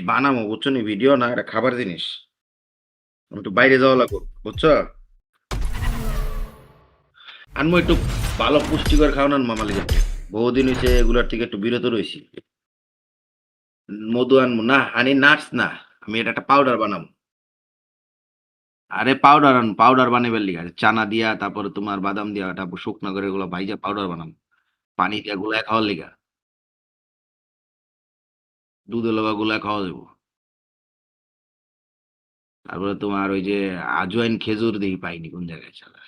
বানাবো বুঝছো নি ভিডিও না এটা খাবার জিনিস আমি একটু বাইরে যাওয়া লাগবো বুঝছো আনমো একটু ভালো পুষ্টিকর খাওয়ান মামালি যাচ্ছে বহুদিন হয়েছে এগুলোর থেকে একটু বিরত রয়েছি মধু আনবো না হানি নাটস না আমি এটা একটা পাউডার বানাবো আরে পাউডার বানাবার লিগা চানা দিয়া তারপরে তোমার বাদাম দিয়া তারপর শুকনা করে এগুলো ভাইজা পাউডার বানাবো পানি দিয়া গুলা খাওয়ার লিগা দুধে লগা গুলা খাওয়া দেবো তারপরে তোমার ওই যে আজওয়াইন খেজুর দেখি পাইনি কোন জায়গায় ছাড়া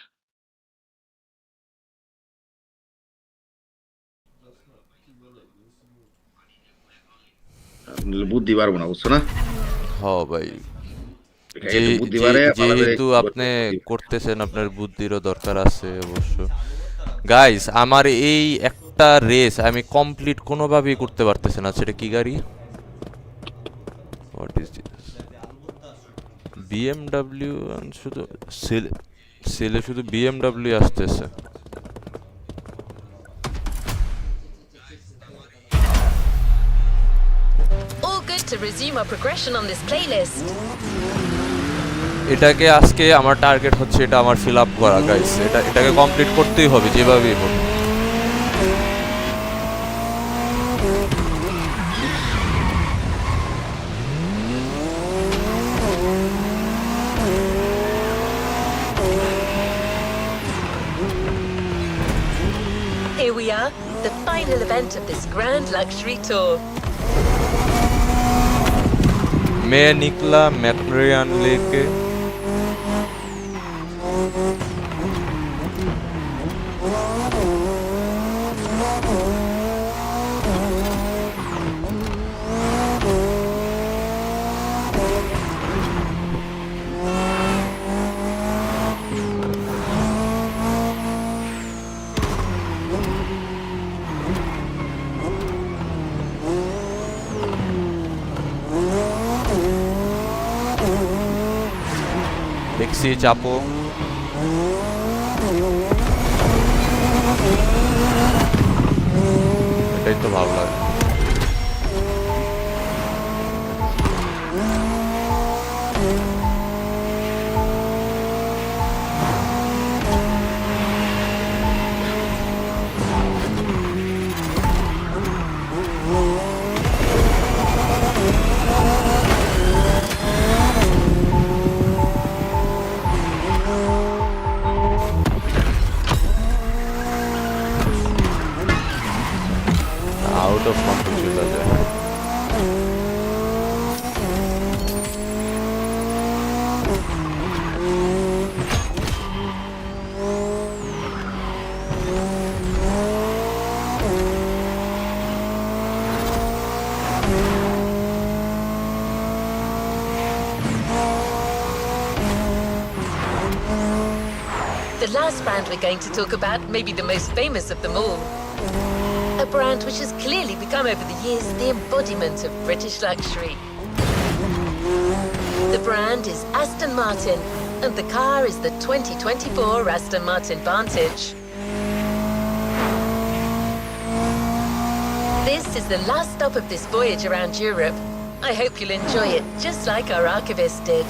বুদ্ধি পারবো না বুঝছো না হ্যাঁ ভাই, একটু বুদ্ধি পারে যেহেতু আপনি করতেছেন আপনার বুদ্ধিরও দরকার আছে অবশ্য। গাইস, আমার এই একটা রেস আমি কমপ্লিট কোনোভাবেই করতে পারতেছি না। সেটা কি গাড়ি? What is this? বিএমডব্লিউ। শুধু সেলে শুধু বিএমডব্লিউ আসতেছে। All good to resume our progression on this playlist. এটাকে আজকে আমার টার্গেট হচ্ছে এটা আমার ফিল আপ করা গাইস। এটাকে কমপ্লিট করতেই হবে যেভাবেই হোক। Here we are, the final event of this grand luxury tour. मैं निकला मैक्रियन लेके। দেখছি চাপো। এটাই তো ভালো লাগে। আউট অফ কন্ট্রোল চলে যায়। The last brand we're going to talk about may be the most famous of them all. A brand which has clearly become over the years the embodiment of British luxury. The brand is Aston Martin, and the car is the 2024 Aston Martin Vantage. This is the last stop of this voyage around Europe. I hope you'll enjoy it just like our archivist did.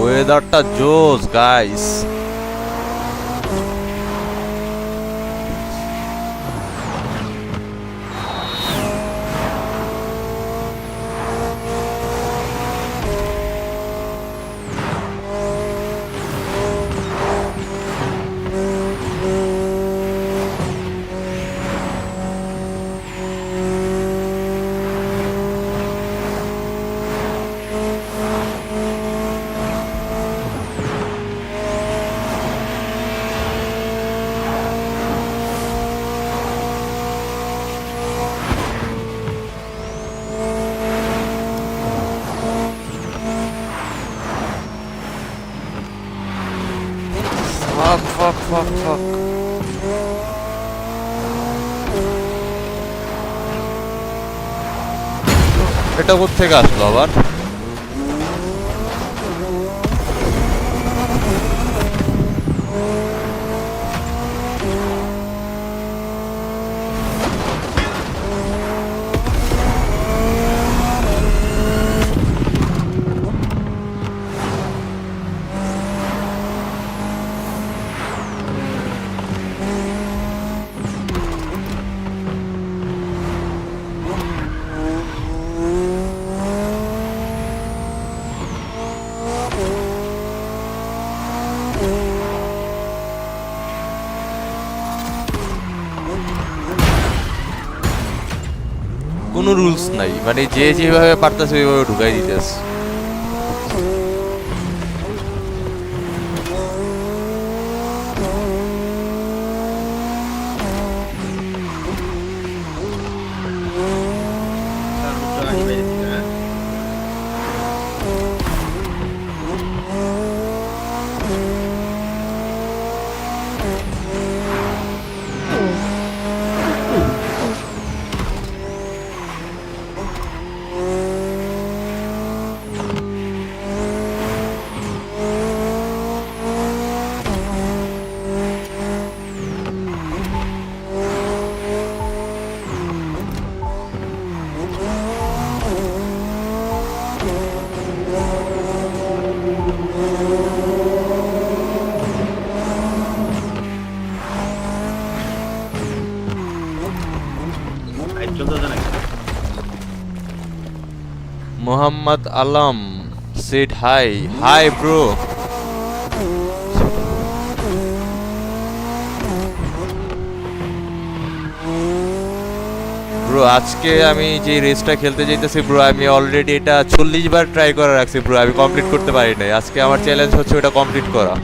ওয়েদারটা জোস guys. fuck. এটা কোথা থেকে আসলো আবার? কোনো rules নাই, মানে যে যেভাবে পারতেছে ওইভাবে ঢুকাই দিতেছে। Muhammad Alam said hi. Hi, bro. Bro আজকে আমি যে রেসটা খেলতে যাইতেছি ব্রো, আমি অলরেডি এটা 40 বার ট্রাই করে রাখছি ব্রো, আমি কমপ্লিট করতে পারি নাই। আজকে আমার চ্যালেঞ্জ হচ্ছে ওটা কমপ্লিট করা।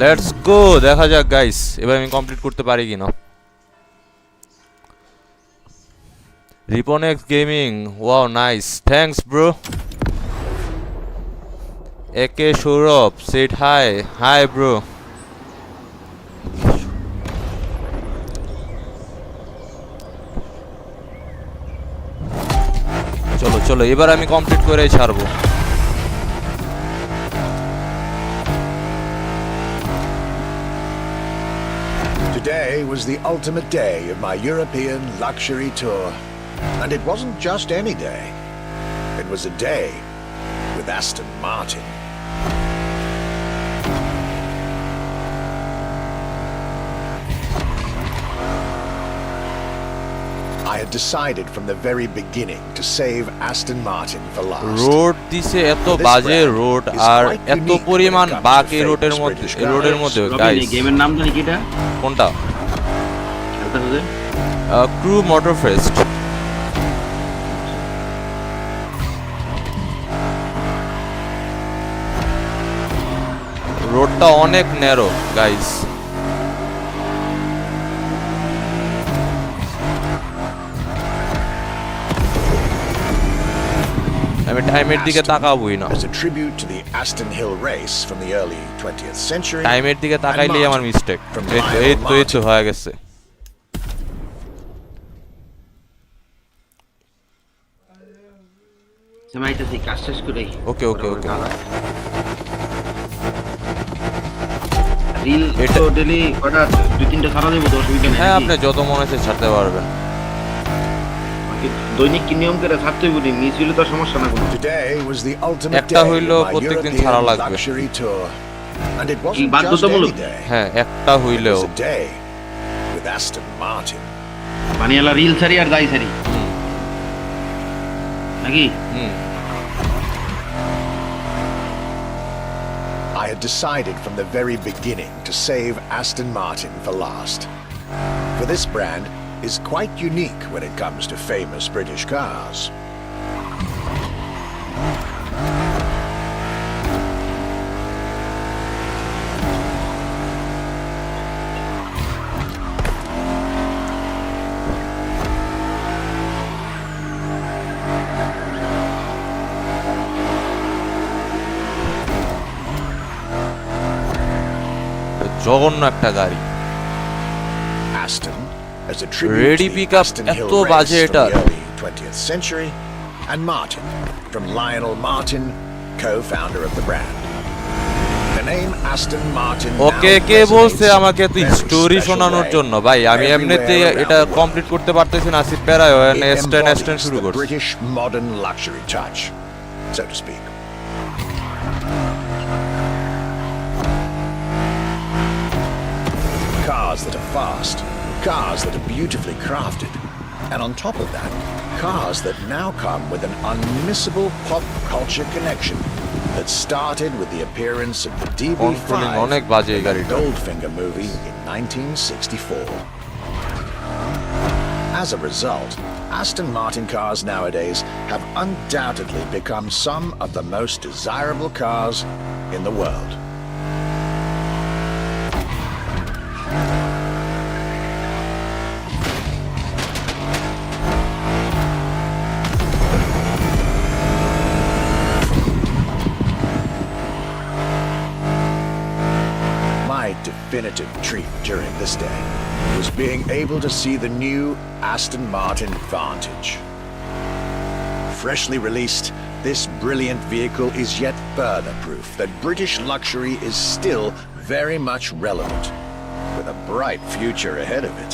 লেটস গো, দেখা যাক গাইস এবার আমি কমপ্লিট করতে পারি কিনা। রিপনেক্স gaming, wow nice, thanks bro. একে Sourav said hi. Hi bro. চলো চলো এবার আমি কমপ্লিট করেই ছাড়বো। Today was the ultimate day of my European luxury tour. And it wasn't just any day. It was a day with Aston Martin. I had decided from the very beginning to save Aston Martin for last. Road দিছে এত বাজে road আর এত পরিমাণ বাক এই রোডের মধ্যে guys. গেমের নাম জানি কি এটা? কোনটা? খেলতে হবে ক্রু মোটরফেস্ট। রোডটা অনেক ন্যারো গাইস। আমি টাইমের দিকে তাকাবই না। As a tribute to the Aston Hill race from the early 20th century. টাইমের দিকে তাকাইলেই আমার মিস্টেক। এই তো হয়ে গেছে। সময়টাতে কাজ শেষ করে ওকে ওকে ওকে। রিল তো ডেইলি কটা 2-3টা ছাড়া দেব, তো অসুবিধা নেই। হ্যাঁ আপনি যত মনে হচ্ছে ছাড়তে পারবেন। দৈনিক কি নিয়ম করে ছাড়তে বলি, মিস হইলে তো সমস্যা না কোনো। Today was the ultimate একটা day হইলো of my প্রত্যেকদিন European ছাড়া লাগবে। luxury tour. And it কি wasn't just বাধ্যতামূলক? any day. হ্যাঁ একটা It হইলেও। was a day with Aston Martin. মানে এলা রিল সারি আর দাই সারি নাকি I had decided from the very beginning to save Aston Martin for last. For this brand is quite unique when it comes to famous British cars. জঘন্য একটা গাড়ি Aston, as a tribute Ready to the pickup Aston Hill এত race বাজে from এটা the early 20th century, and Martin, from Lionel Martin, co-founder of the brand. The name Aston Martin okay now কে বলছে resonates আমাকে in a তুই very story special শোনানোর way জন্য ভাই আমি এমনিতে everywhere around এটা the world. কমপ্লিট করতে পারতেছি না আসিফ প্যারা It নেস্টেন embodies শুরু the করছে British modern luxury touch, so to speak. Cars that are fast, cars that are beautifully crafted, and on top of that, cars that now come with an unmissable pop culture connection that started with the appearance of the Controlling DB5 অনেক বাজে এই in the গাড়িটা Goldfinger movie in 1964. As a result, Aston Martin cars nowadays have undoubtedly become some of the most desirable cars in the world. My definitive treat during this day was being able to see the new Aston Martin Vantage. Freshly released, this brilliant vehicle is yet further proof that British luxury is still very much relevant, with a bright future ahead of it.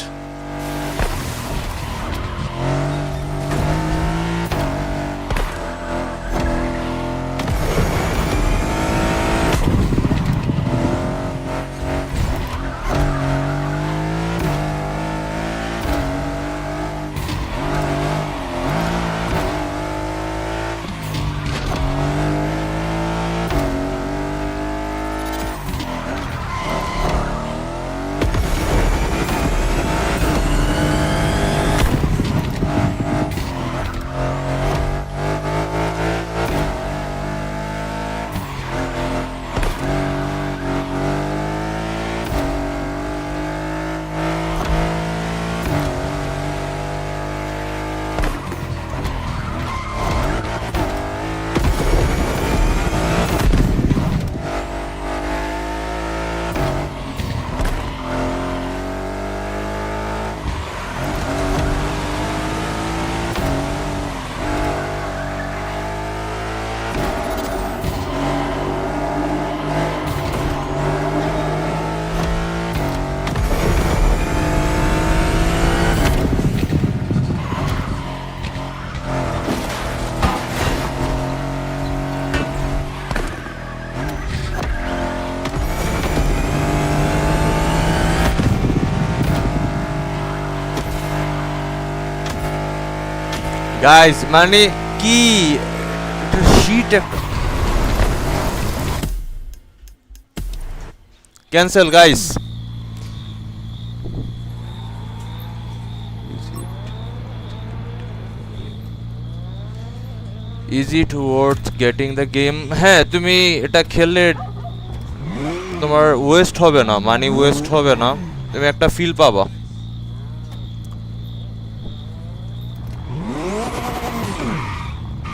Guys মানে কি sheet একটা cancel guys is it worth getting the game হ্যাঁ তুমি এটা খেললে তোমার West হবে না মানি ওয়েস্ট হবে না তুমি একটা ফিল পাবা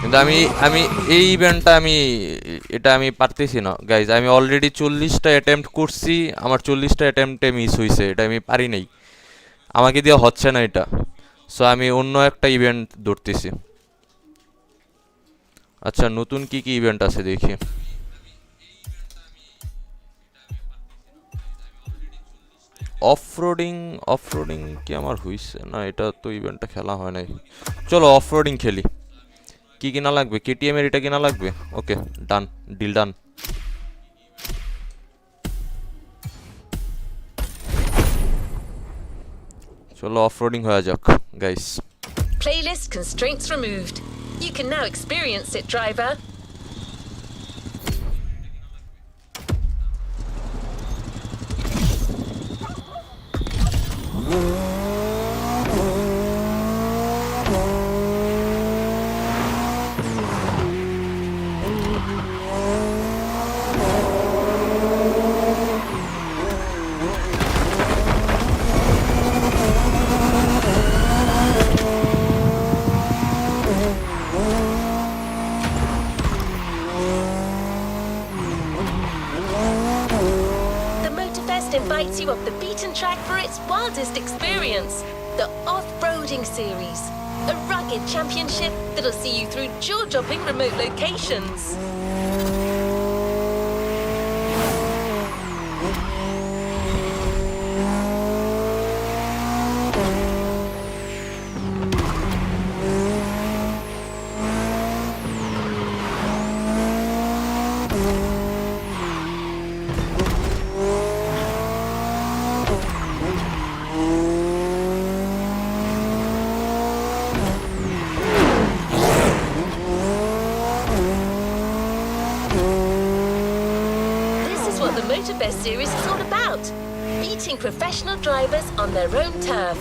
কিন্তু আমি এই ইভেন্টটা এটা আমি পারতেছি না গাইজ আমি অলরেডি 40টা অ্যাটেম্প্ট করছি আমার 40টা অ্যাটেম্পটে মিস হয়েছে এটা আমি পারি নাই আমাকে দিয়ে হচ্ছে না এটা সো আমি অন্য একটা ইভেন্ট ধরতেছি আচ্ছা নতুন কি কি ইভেন্ট আছে দেখি অফরোডিং কি আমার হইছে না এটা তো ইভেন্টটা খেলা হয় নাই চলো অফরোডিং খেলি কি কিনা লাগবে কেটিএম এর এটা কিনা লাগবে ওকে ডান ডিল ডান চলো অফরোডিং হয়ে যাক guys. Playlist constraints removed. You can now experience it, driver. The Motorfest invites you off the beaten track for its wildest experience, the Off-Roading Series, a rugged championship that'll see you through jaw-dropping remote locations. This is what the Motorfest series is all about. Beating professional drivers on their own turf.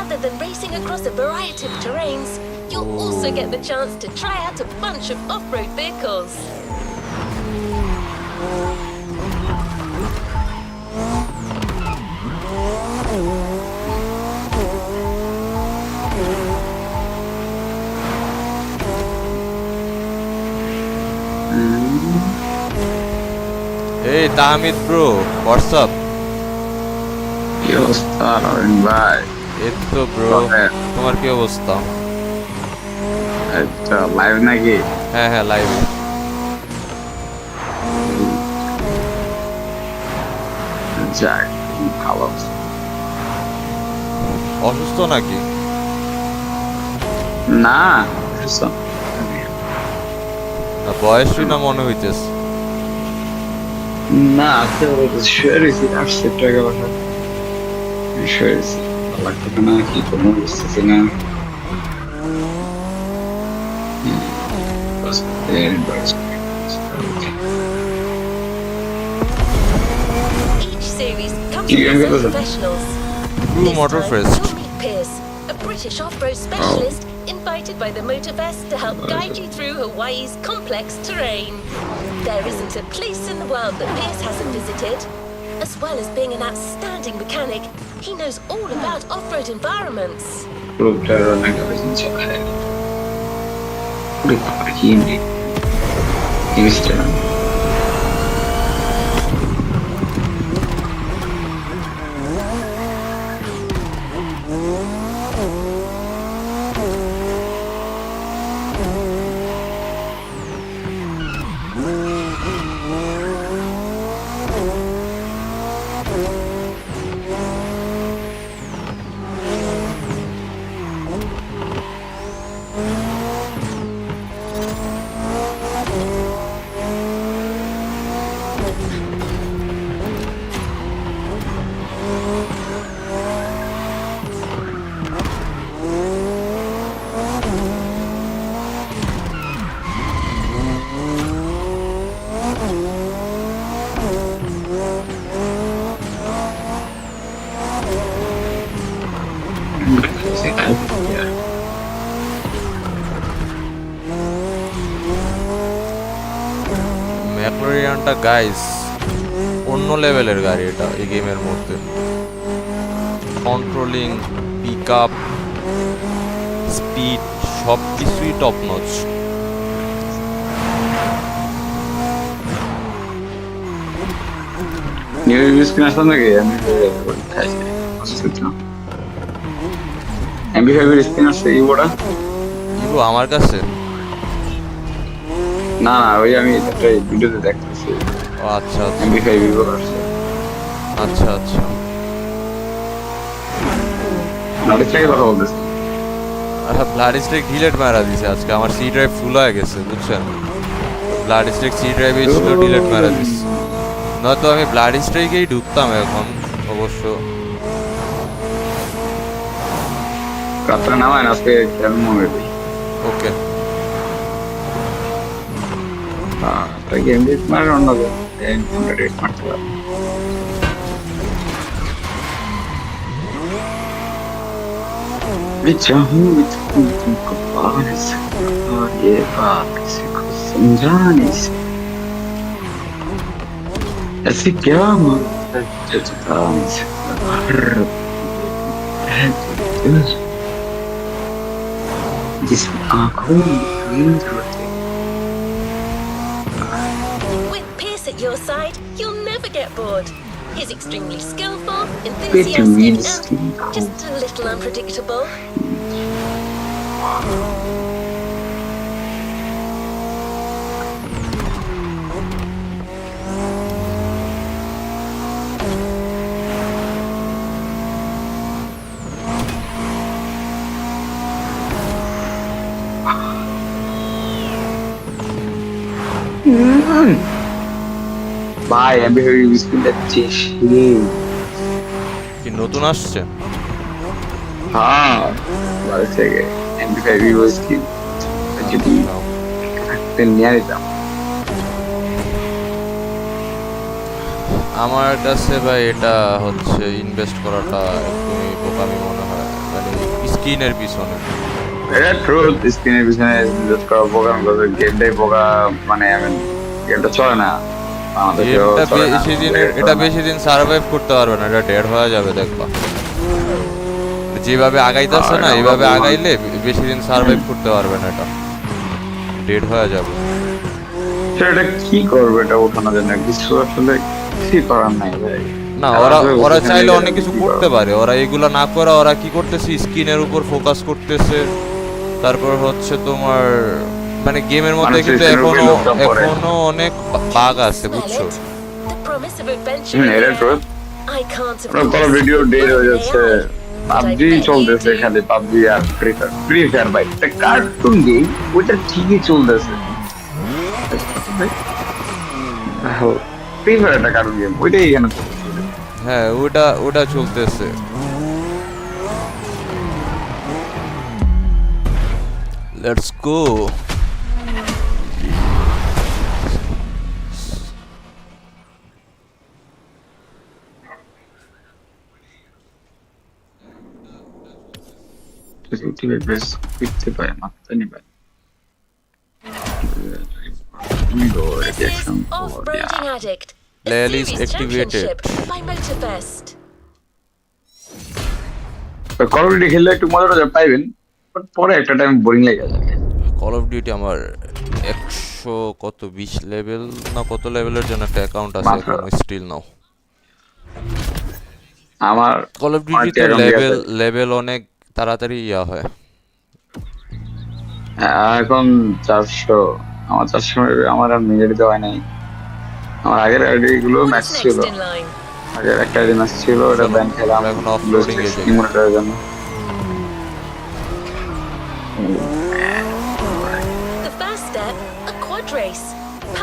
Other than racing across a variety of terrains, you'll also get the chance to try out a bunch of off-road vehicles. Hey Tamid bro, what's up? কি অবস্থা নরেন ভাই? এই তো bro, তোমার কি অবস্থা? আচ্ছা live নাকি? হ্যাঁ হ্যাঁ লাইভে। যাক ভালো। অসুস্থ নাকি? না অসুস্থ না বয়সই না মনে হইতেছে। না আজকে শুয়ে রয়েছি, আসছে টাকা বাসা শুয়ে রয়েছি, ভালো লাগতেছে না, কি করবো বুঝতেছি না। Each series comes You with its remember own them? professionals. True This time, Motorfest. you'll meet Pierce, a British off-road specialist invited by the Motorfest to help guide you through Hawaii's complex terrain. There isn't a place in the world that Pierce hasn't visited. As well as being an outstanding mechanic, he knows all about off-road environments. গ্রুপটার অনেক আলোচনা চলে। পুরো কি জিনিসটা ম্যাকলোরিয়ানটা guys অন্য লেভেলের গাড়ি, এটা এই গেমের মধ্যে কন্ট্রোলিং, পিক আপ, স্পিড সব কিছুই টপ নচ। নিউ স্ক্রিন আসলাম নাকি আমি খাইছি MP5 এর স্ক্রিন আসছে ইবোটা ইবো আমার কাছে? না না ওই আমি একটা ভিডিওতে দেখতেছি ও আচ্ছা আচ্ছা MP5 ইবো আসছে আচ্ছা আচ্ছা। নাটক থেকে কথা বলতেছি ব্লাড স্ট্রাইক ডিলেট মারা দিছে আজকে, আমার সি ড্রাইভ ফুল হয়ে গেছে বুঝছেন, ব্লাড স্ট্রাইক সি ড্রাইভে ছিল ডিলেট মারা দিছে, নয়তো আমি ব্লাড স্ট্রাইকেই ঢুকতাম এখন অবশ্য। রাত্রে নামায় আজকে কেমন মনে করি ওকে গেম ডিট মারে অন্য রেট মারতে পারবো मैं चाहूँ तुम तुमको पाने से और ये बात किसी को समझाने से ऐसे क्या मांगता जो जता नहीं सकता हर दिल जिसमें आंखों में नींद होती With Pierce at your side, you'll never get bored. He's extremely skillful, Pretty enthusiastic, mean and just a little unpredictable. ভাই আমি ওই স্ক্রিনটা চেষ্টি কি নতুন আসছে? হ্যাঁ ভালো থেকে MP5 ভিভো স্ক্রিন যদি থাকতে নিয়ে নিতাম আমার কাছে ভাই এটা হচ্ছে ইনভেস্ট করাটা একটুই বোকামি মনে হয়, মানে স্ক্রিনের পিছনে। এটা ট্রুথ স্ক্রিনের পিছনে ইনভেস্ট করা প্রোগ্রাম করে গেমটাই বোকা মানে আমি গেমটা চলে না গেমটা বেশি দিন, এটা বেশি দিন সার্ভাইভ করতে পারবে না, এটা ডেড হয়ে যাবে দেখবা। যেভাবে আগাইতেছে না এইভাবে আগাইলে বেশি দিন সার্ভাইভ করতে পারবে না, এটা ডেড হয়ে যাবে। সেটা কি করবে এটা ওঠানোর জন্য কিছু আসলে কি করার নাই ভাই না ওরা চাইলে অনেক কিছু করতে পারে, ওরা এগুলো না করে ওরা কি করতেছে স্ক্রিনের উপর ফোকাস করতেছে, তারপর হচ্ছে তোমার মানে গেমের মধ্যে কিন্তু এখনো অনেক বাগ আছে বুঝছো। The promise of adventure. এটা truth I can't call video date হয়ে যাচ্ছে পাবজি চলতেছে খালি পাবজি আর ফ্রি ফায়ার ভাই একটা কার্টুন গেম ওটা ঠিকই চলতেছে ফ্রি ফায়ার একটা কার্টুন গেম ওইটাই এখানে হ্যাঁ ওটা চলতেছে। Let's go. করতে পারে মাত্রা নিবে This is Off-Roading Addict, a Layer is series activated. championship by Motorfest. Call of duty খেললে একটু মজা পাইবেন বাট পরে একটা টাইম বোরিং লেগে যাবে কল অফ ডিউটি আমার 100 কত 20 লেভেল না কত লেভেলের জন্য একটা অ্যাকাউন্ট আছে এখন স্টিল নাও। আমার কল অফ ডিউটিতে লেভেল অনেক তাড়াতাড়ি ইয়া হয়। এখন 400 আমার 400 আমার আর মেজরিটি দেওয়া নাই আমার আগের আইডি গুলো ম্যাচ What's ছিল next in line? আগের একটা আইডি ম্যাচ ছিল ওটা ব্যান খেলাম এখন offloading এ যাই। ইমোটারের জন্য The first step, a quad race.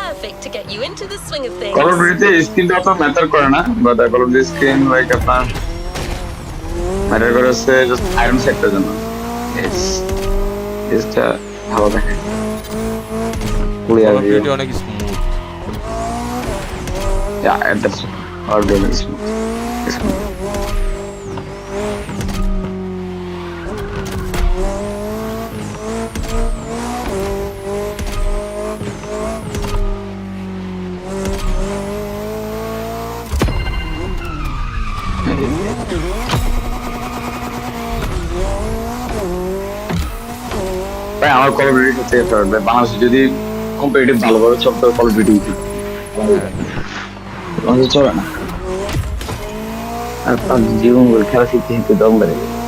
Perfect to get you into the swing of things. Call of ডিউটিতে স্ক্রিনটা অত ম্যাটার করে না but call of duty screen like আপনার ম্যাটার করে হচ্ছে জাস্ট আয়রন সেক্টরের জন্য এটা ভালো দেখে কল ক্লিয়ার অফ ডিউটি অনেক smooth. Yeah, that's all really smooth. ভাই আমার কল অফ ডিউটি হচ্ছে বাংলাদেশে যদি কম্পিটিটিভ ভালোভাবে চলতে কল অফ ডিউটি চলে না আর পাবজি জীবন বলে খেলা শিখতে শিখতে দম বেড়ে গেছে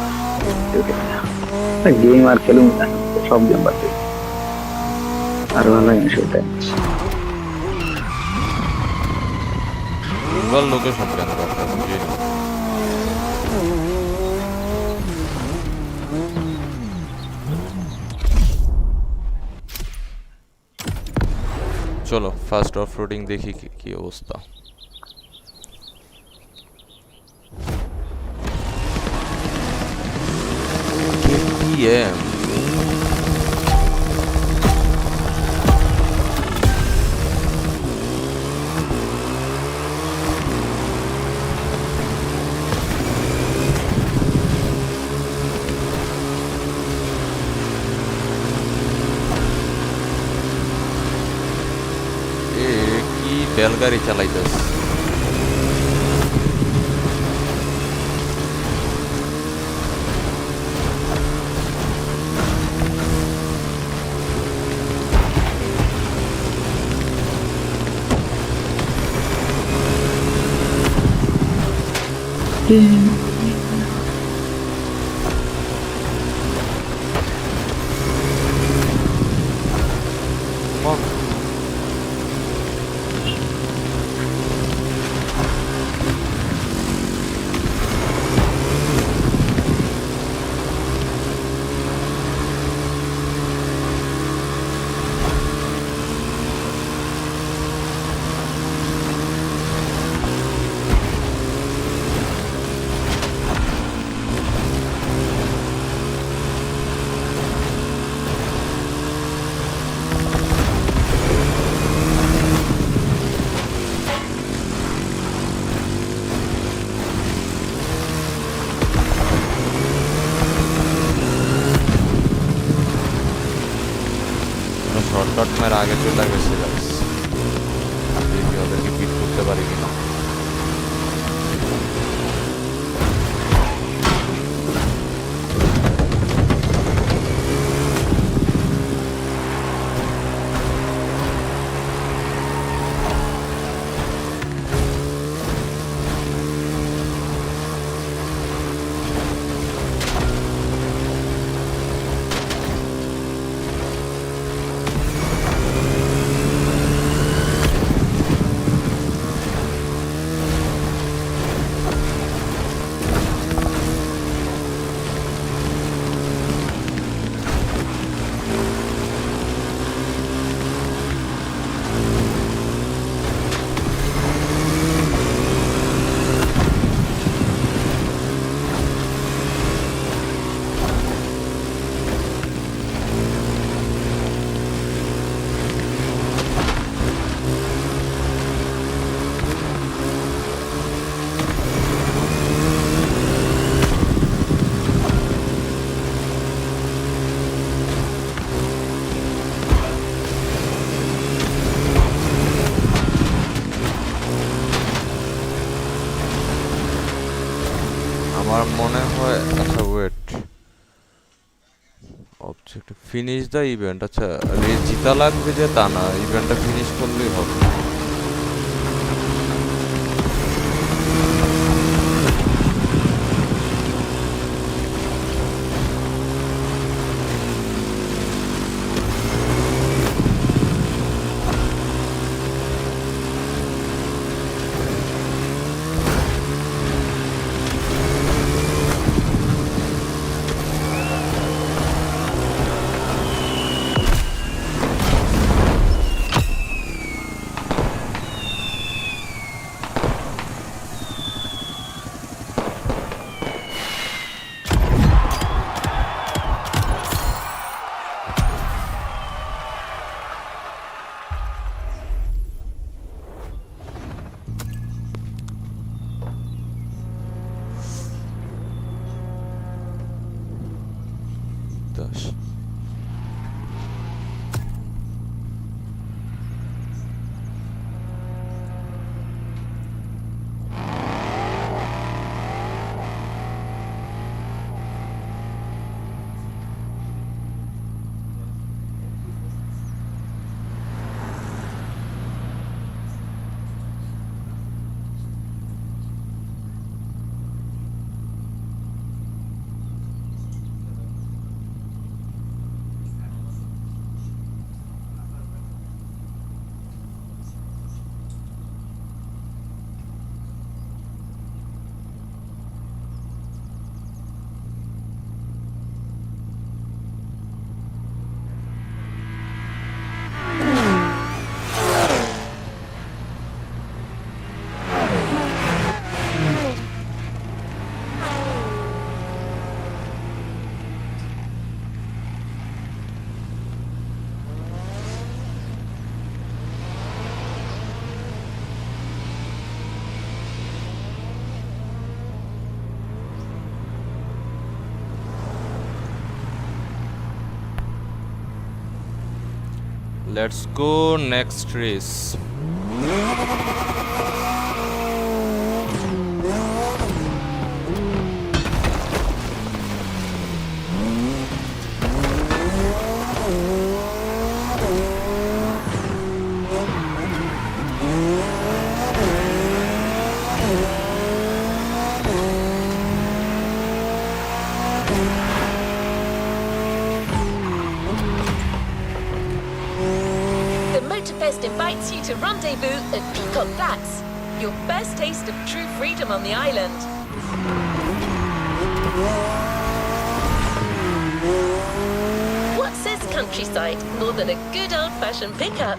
গেম আর খেলুম না সব গেম বাদ দিই আর ভালো লাগে না সেটা সিঙ্গল লোকেশন কেন দরকার বুঝি না। চলো ফার্স্ট অফ রোডিং দেখি কি অবস্থা। KTM কি বেলগাড়ি চালাইতেছে। শর্টকাট মেরে আগে চলে গেছে গাইস, দেখি ওদেরকে বিট করতে পারি কিনা। আমার মনে হয়, আচ্ছা wait, object finish the event. আচ্ছা রেস জিতা লাগবে যে তা না, ইভেন্টটা ফিনিশ করলেই হবে। Let's go next race. The Motorfest invites you to rendezvous at Peacock Flats, your first taste of true freedom on the island. What says countryside more than a good old-fashioned pickup?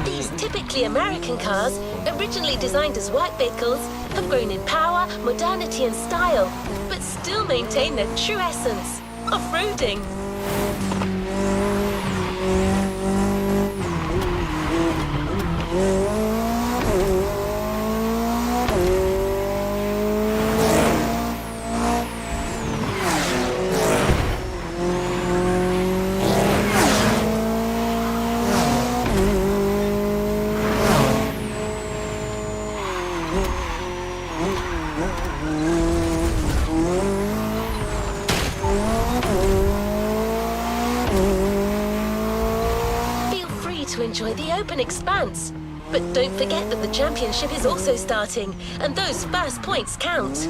These typically American cars, originally designed as work vehicles, have grown in power, modernity and style, but still maintain their true essence, off-roading. Feel free to enjoy the open expanse, but don't forget that the championship is also starting, and those first points count.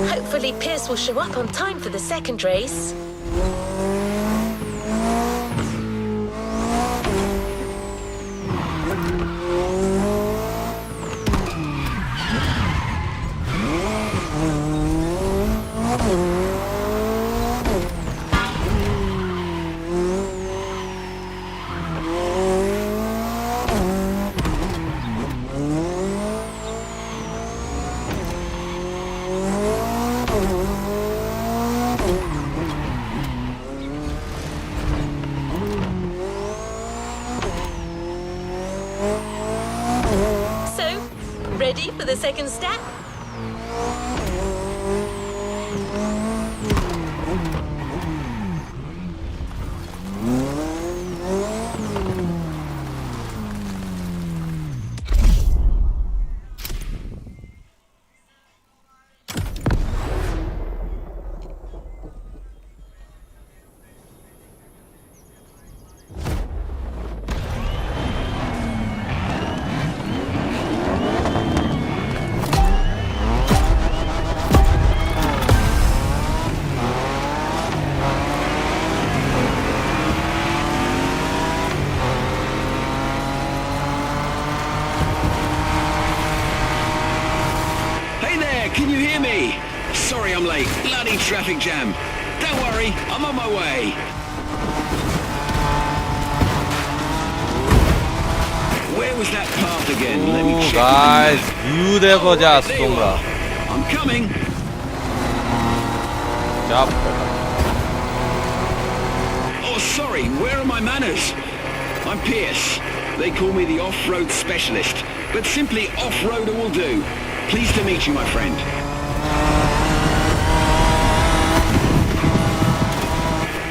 Hopefully Pierce will show up on time for the second race. So, ready for the second step? Can you hear me? Sorry I'm late. Bloody traffic jam. Don't worry, I'm on my way. Where was that path again? Let me check. Guys, view দেখো just There you তোমরা are. I'm coming. চাপ Oh, sorry. Where are my manners? I'm Pierce. They call me the off-road specialist, but simply off-roader will do. Pleased to meet you, my friend.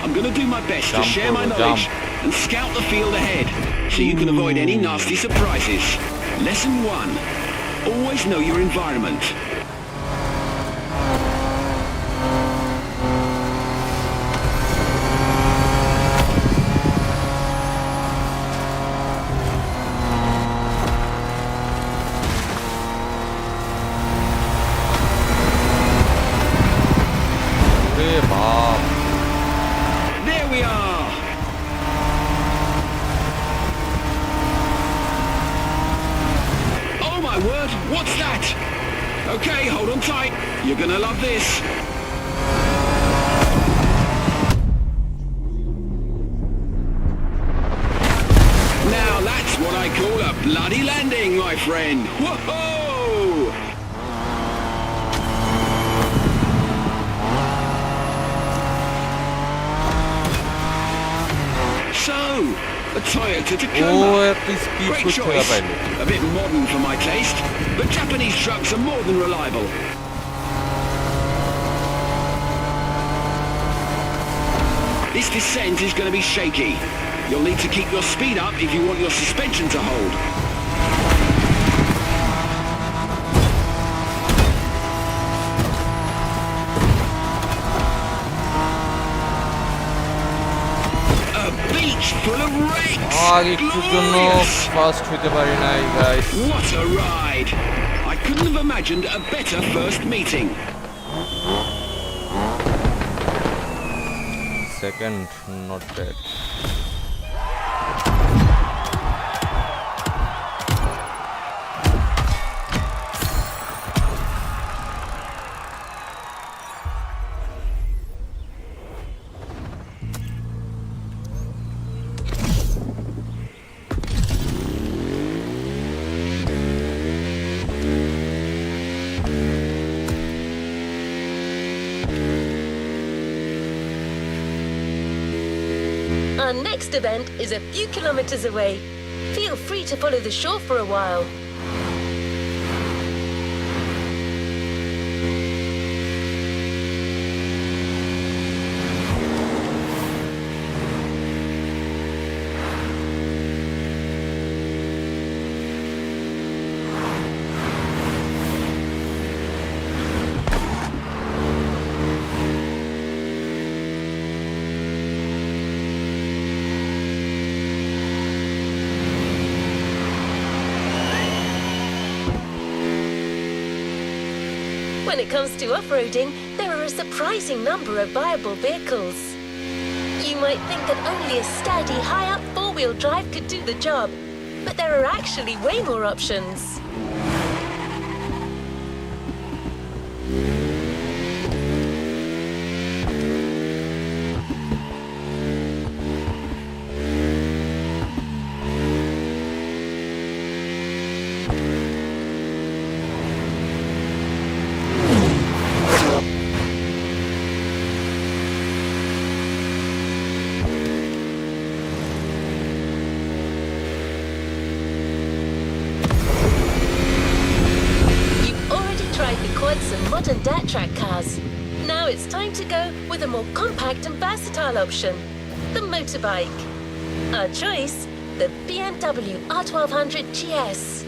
I'm going to do my best to Jump, share my Robo, knowledge jump. and scout the field ahead, so you can avoid any nasty surprises. Lesson 1. Always know your environment. What's that? Okay, hold on tight. You're gonna love this. Now that's what I call a bloody landing, my friend. Whoa! So, a Toyota Tacoma. ও একটু speed Great করতে choice. পারলো। A bit modern for my taste, but Japanese trucks are more than reliable. This descent is going to be shaky. You'll need to keep your speed up if you want your suspension to hold. A beach full of wrecks! আর একটুর জন্য Glorious! Fast হইতে পারি নাই guys. What a ride! I couldn't have imagined a better first meeting. Second, not bad. Our next event is a few kilometers away. Feel free to follow the shore for a while. When it comes to off-roading, there are a surprising number of viable vehicles. You might think that only a sturdy, high-up four-wheel drive could do the job, but there are actually way more options. And modern dirt track cars. Now it's time to go with a more compact and versatile option, the motorbike. Our choice, the BMW R1200 GS.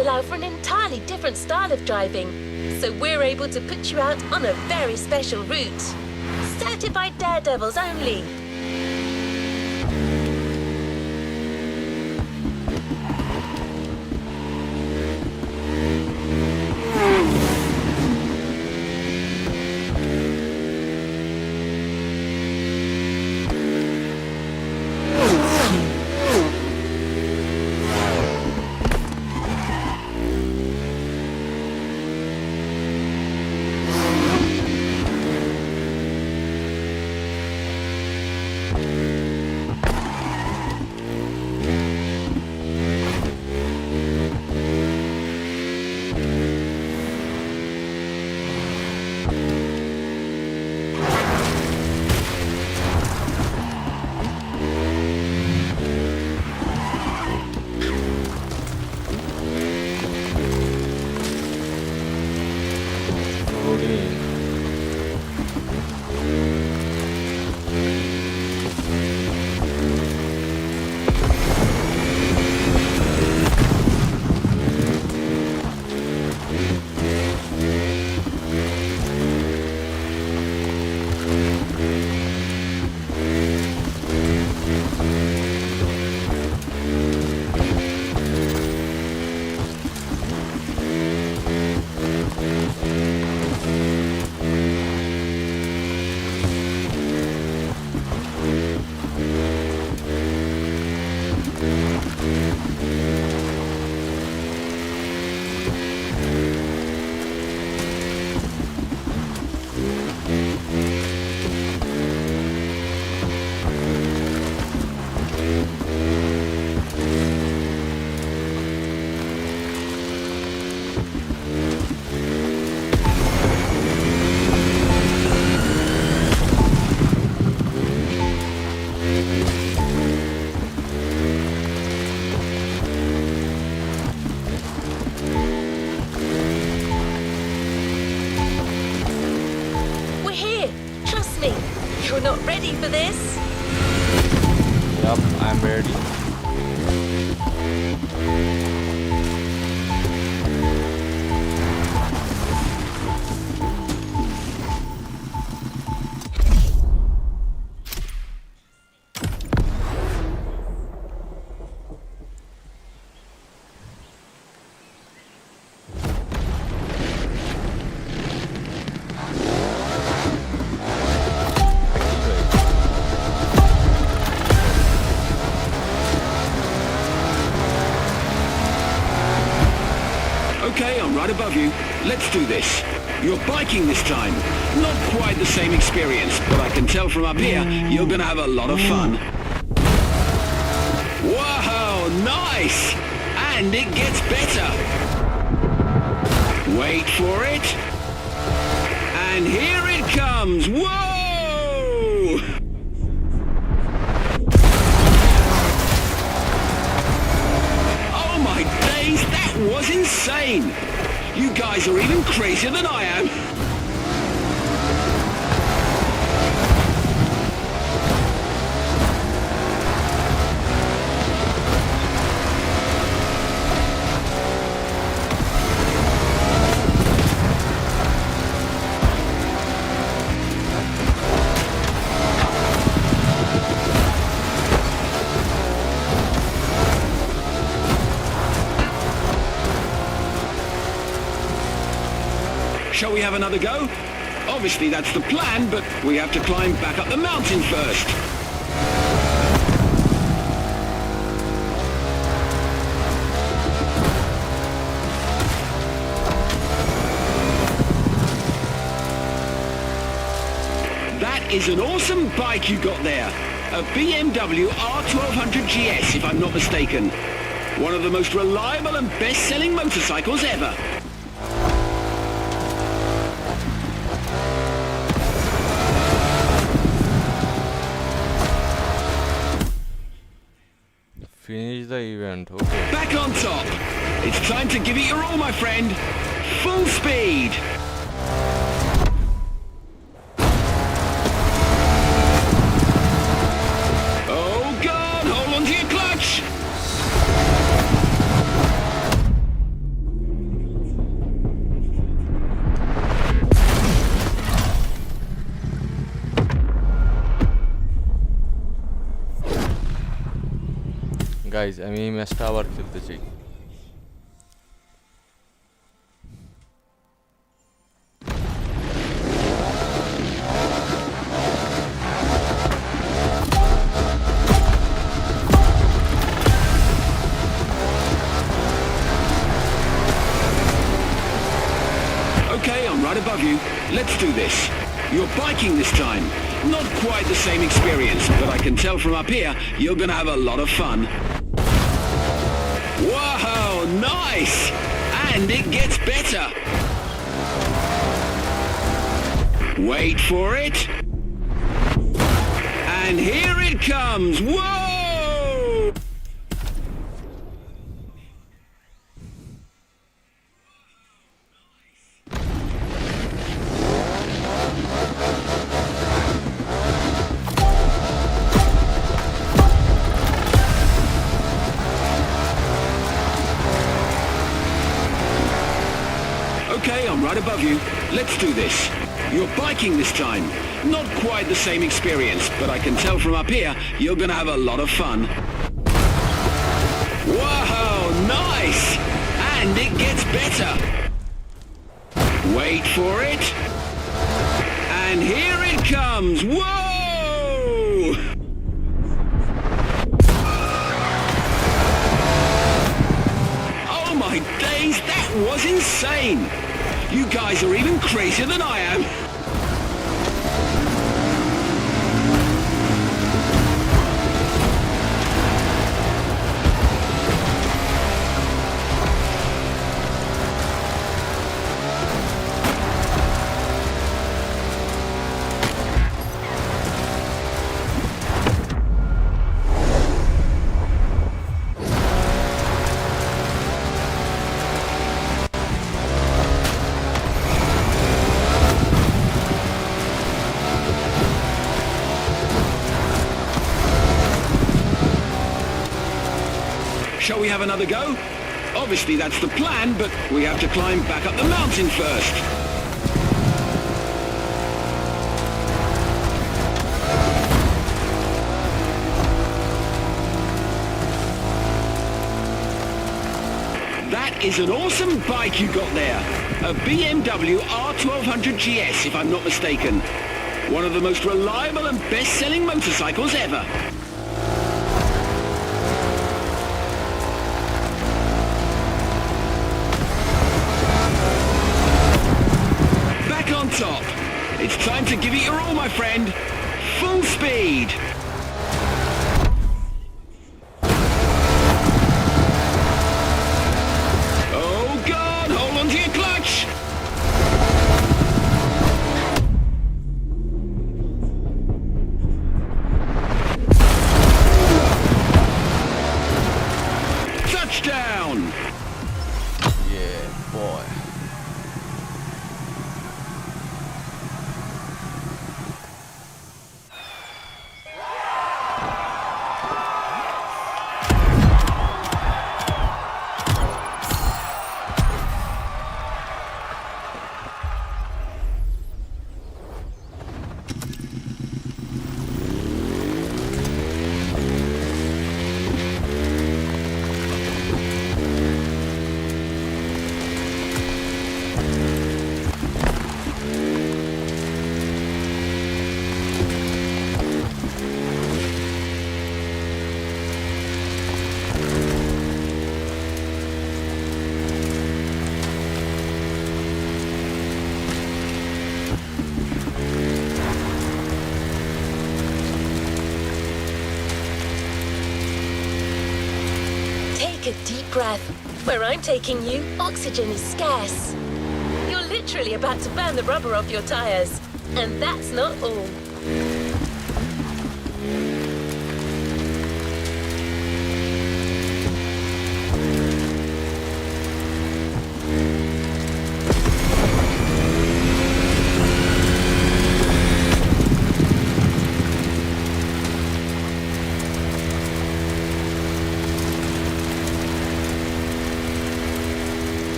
Allow for an entirely different style of driving, so we're able to put you out on a very special route. Certified daredevils only. We're here. Trust me. You're not ready for this. Yup, I'm ready. Okay, I'm right above you. Let's do this. You're biking this time. Not quite the same experience, but I can tell from up here you're gonna have a lot of fun. Wow, nice! And it gets better. Wait for it. And here it comes. Whoa! Oh my days, that was insane! You guys are even crazier than I am. Shall we have another go? Obviously that's the plan, but we have to climb back up the mountain first. That is an awesome bike you got there. A BMW R1200 GS, if I'm not mistaken. One of the most reliable and best-selling motorcycles ever. Finish the event, okay. Back on top. It's time to give it your all, my friend. Full speed. Oh God, hold on to your clutch. Guys আমি এই ম্যাচটা আবার খেলতে চাই Okay, I'm right above you. Let's do this. You're biking this time. Not quite the same experience, but I can tell from up here you're gonna have a lot of fun. Wow, nice! And it gets better. Wait for it. And here it comes. Whoa! Okay, I'm right above you. Let's do this. You're biking this time. Not quite the same experience, but I can tell from up here you're gonna have a lot of fun. Wow, nice! And it gets better. Wait for it. And here it comes. Whoa! Oh my days, that was insane! You guys are even crazier than I am. Shall we have another go? Obviously that's the plan, but we have to climb back up the mountain first. That is an awesome bike you got there. A BMW R1200 GS, if I'm not mistaken. One of the most reliable and best-selling motorcycles ever. Back on top. It's time to give it your all, my friend. Full speed. Oh God, hold on to your clutch. Touchdown. Yeah, boy. Take a deep breath. Where I'm taking you, oxygen is scarce. You're literally about to burn the rubber off your tires. And that's not all.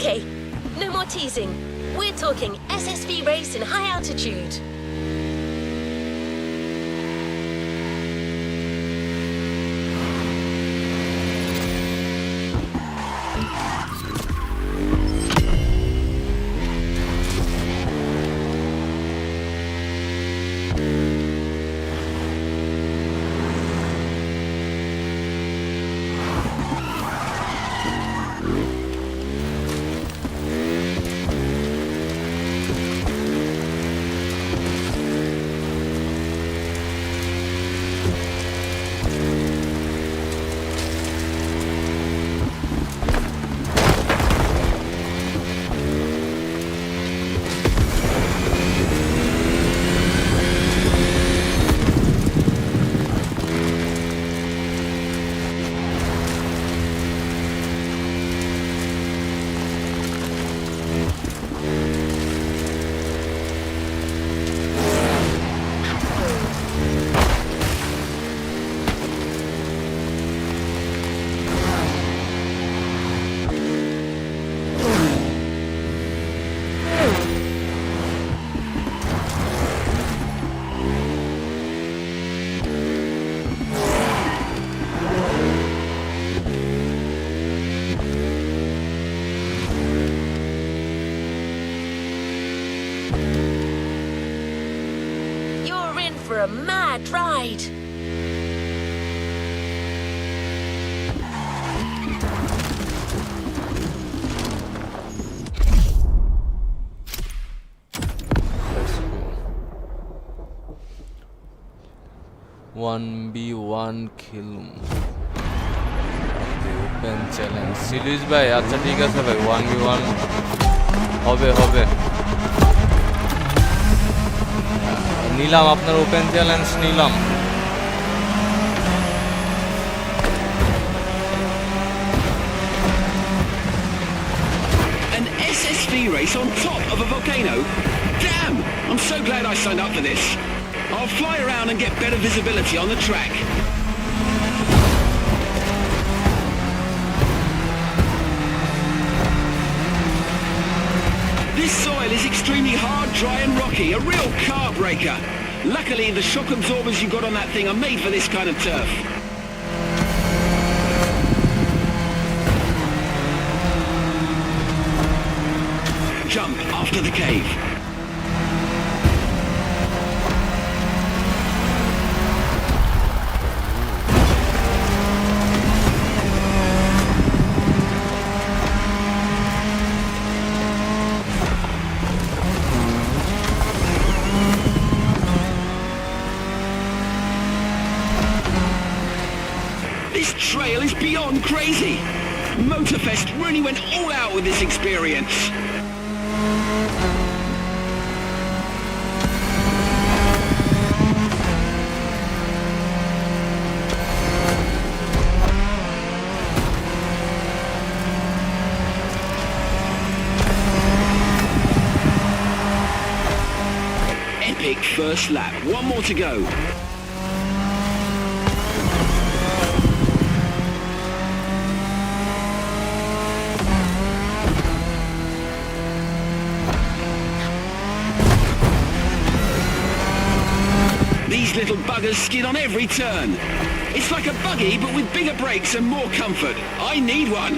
Okay, no more teasing. We're talking SSV race in high altitude. For a mad ride. Let's go. 1v1 kill. Open challenge. Silis bhai, আচ্ছা ঠিক আছে ভাই 1v1 হবে হবে। নিলাম আপনার open challenge নিলাম। An SSV race on top of a volcano? Damn! I'm so glad I signed up for this. I'll fly around and get better visibility on the track. This soil is extremely hard, dry and rocky, a real car breaker. Luckily, the shock absorbers you got on that thing are made for this kind of turf. Jump after the cave. This trail is beyond crazy. Motorfest really went all out with this experience. Epic first lap. One more to go. These little buggers skid on every turn. It's like a buggy, but with bigger brakes and more comfort. I need one.